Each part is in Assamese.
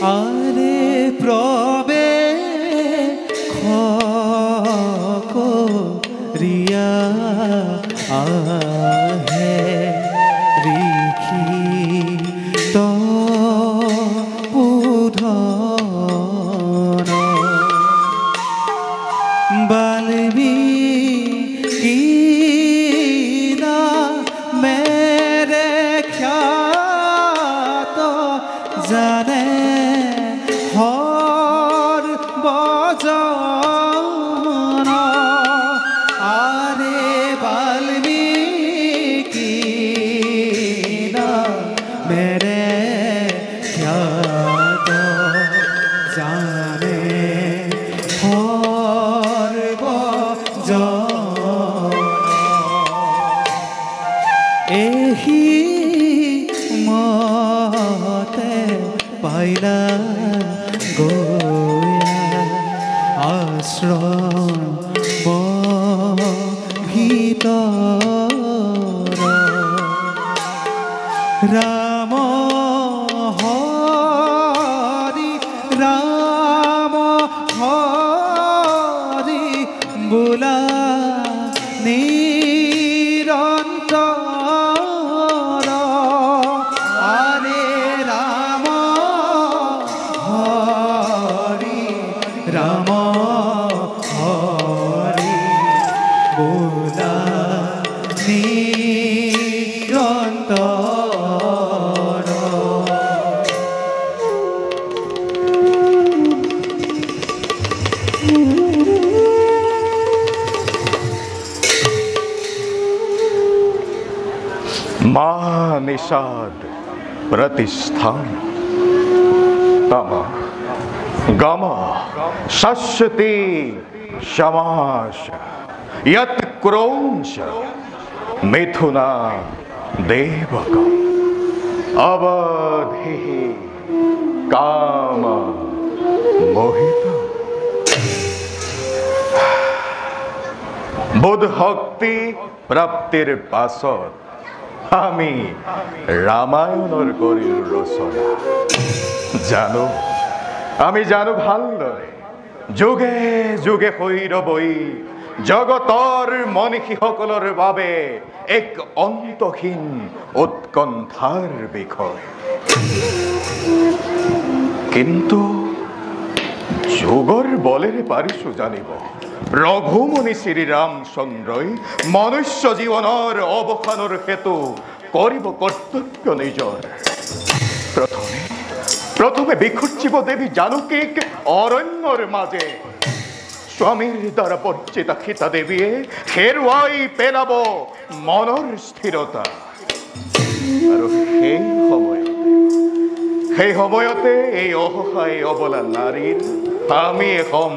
আরে প্রবে রিয়া আহে রিখি তো পুধন বাল্মীকি না মেরে খ্যাত জানে হর বজন আরে বাল্মীকি না মেরে খ্যাত জানে হর বজন এহি মতে পাইলা গোয়া আশ্রম ভিতর রাম হরি রাম হরি বুলা নিরন্তর আরে রাম হরি রাম হরি বুলা নিরন্তর মা নিষাদ প্রতিষ্ঠান তম গম শাশ্বতী সমাস यत् ক্রৌঞ্চ মিথুনা দেবকম অবধি কাম মোহিত বুধভক্তি প্রাপ্তির পাছত আমি রামায়ণর করি রচনা জানো আমি জানো ভালদৰে যুগে যুগে হৈৰবই জগতৰ মনীষীসকলৰ বাবে এক অন্তহীন উৎকণ্ঠাৰ বিষয় কিন্তু যুগৰ বলেৰে পাৰিছো জানিব ৰঘুমুনি শ্ৰীৰামচন্দ্ৰই মনুষ্য জীৱনৰ অৱসানৰ হেতু কৰিব কৰ্তব্য নিজৰ প্ৰথমে বিখুৰ্চিব দেৱী জানকীক অৰণ্যৰ মাজে স্বামীৰ দ্বাৰা বৰ্জিতা সীতা দেৱীয়ে হেৰুৱাই পেলাব মনৰ স্থিৰতা আৰু সেই সময়তে এই অসহায় অবলা নাৰীৰ আমি হম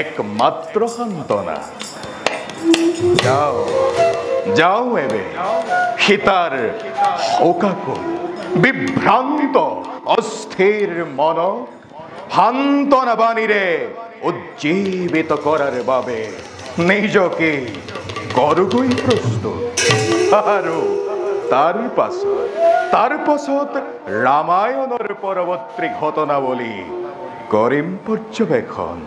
একমাত্ৰ সান্তনা যাও এবে সীতাৰ শোকাকুল বিভ্ৰান্ত অস্থিৰ মন সান্তনা বাণীৰে উজ্জীবিত কৰাৰ বাবে নিজকে কৰোগৈ প্ৰস্তুত আৰু তাৰ পাছত ৰামায়ণৰ পৰৱৰ্তী ঘটনাৱলী কৰিম পৰ্যবেক্ষণ